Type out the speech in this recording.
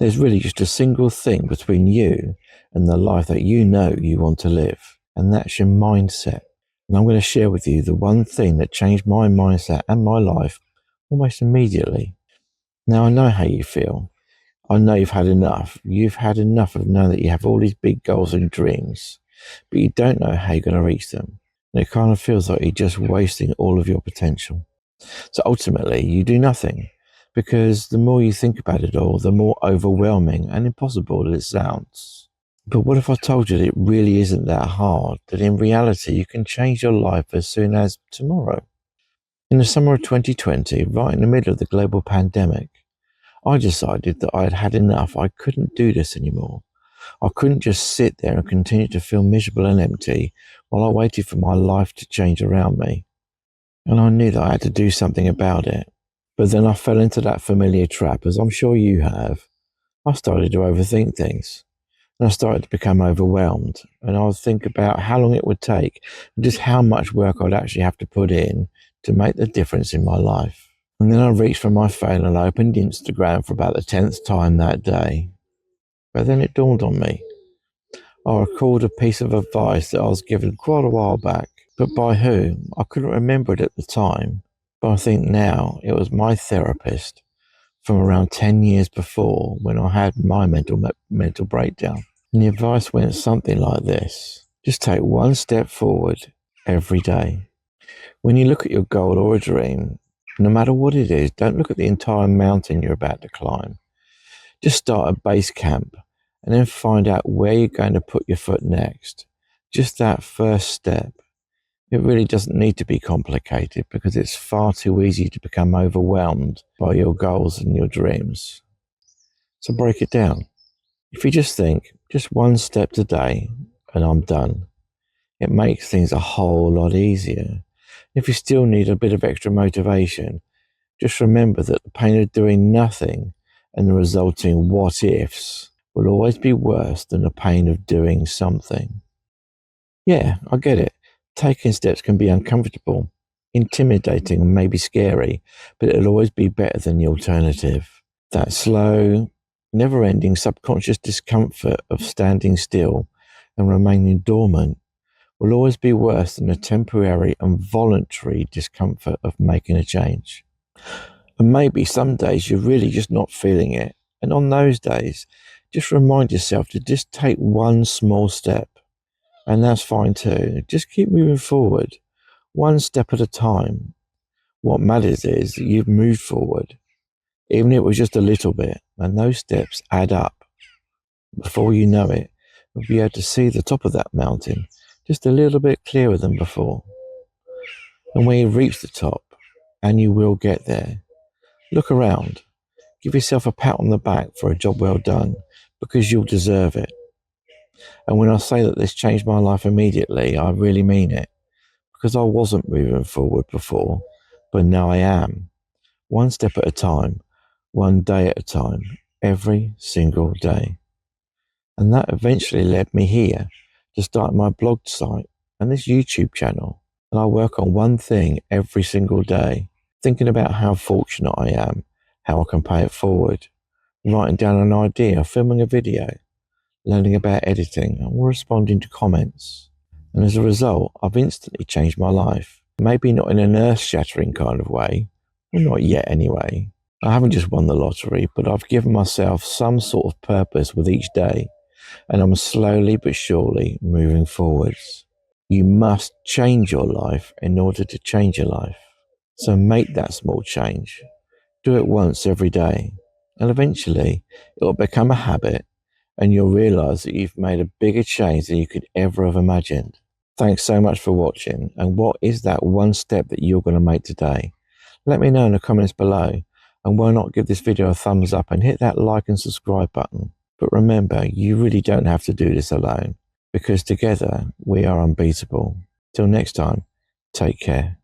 There's really just a single thing between you and the life that you know you want to live, and that's your mindset. And I'm going to share with you the one thing that changed my mindset and my life almost immediately. Now, I know how you feel. I know you've had enough. You've had enough of knowing that you have all these big goals and dreams, but you don't know how you're going to reach them. And it kind of feels like you're just wasting all of your potential. So ultimately, you do nothing, because the more you think about it all, the more overwhelming and impossible it sounds. But what if I told you that it really isn't that hard, that in reality you can change your life as soon as tomorrow? In the summer of 2020, right in the middle of the global pandemic, I decided that I had had enough. I couldn't do this anymore. I couldn't just sit there and continue to feel miserable and empty while I waited for my life to change around me. And I knew that I had to do something about it. But then I fell into that familiar trap, as I'm sure you have. I started to overthink things. And I started to become overwhelmed. And I would think about how long it would take and just how much work I'd actually have to put in to make the difference in my life. And then I reached for my phone and I opened Instagram for about the 10th time that day. But then it dawned on me. I recalled a piece of advice that I was given quite a while back, but by whom? I couldn't remember it at the time. But I think now it was my therapist from around 10 years before, when I had my mental breakdown. And the advice went something like this: just take one step forward every day. When you look at your goal or a dream, no matter what it is, don't look at the entire mountain you're about to climb. Just start at base camp and then find out where you're going to put your foot next. Just that first step. It really doesn't need to be complicated, because it's far too easy to become overwhelmed by your goals and your dreams. So break it down. If you just think, just one step today and I'm done, it makes things a whole lot easier. If you still need a bit of extra motivation, just remember that the pain of doing nothing and the resulting what ifs will always be worse than the pain of doing something. Yeah, I get it. Taking steps can be uncomfortable, intimidating, and maybe scary, but it'll always be better than the alternative. That slow, never-ending subconscious discomfort of standing still and remaining dormant will always be worse than the temporary and voluntary discomfort of making a change. And maybe some days you're really just not feeling it. And on those days, just remind yourself to just take one small step. And that's fine too. Just keep moving forward, one step at a time. What matters is that you've moved forward, even if it was just a little bit, and those steps add up. Before you know it, you'll be able to see the top of that mountain just a little bit clearer than before. And when you reach the top, and you will get there, look around. Give yourself a pat on the back for a job well done, because you'll deserve it. And when I say that this changed my life immediately, I really mean it, because I wasn't moving forward before, but now I am. One step at a time, one day at a time, every single day. And that eventually led me here to start my blog site and this YouTube channel. And I work on one thing every single day, thinking about how fortunate I am, how I can pay it forward, writing down an idea, filming a video, learning about editing, and responding to comments. And as a result, I've instantly changed my life. Maybe not in an earth-shattering kind of way, well, not yet anyway. I haven't just won the lottery, but I've given myself some sort of purpose with each day, and I'm slowly but surely moving forwards. You must change your life in order to change your life. So make that small change. Do it once every day, and eventually it will become a habit, and you'll realize that you've made a bigger change than you could ever have imagined. Thanks so much for watching. And what is that one step that you're going to make today? Let me know in the comments below. And why not give this video a thumbs up and hit that like and subscribe button. But remember, you really don't have to do this alone, because together we are unbeatable. Till next time, take care.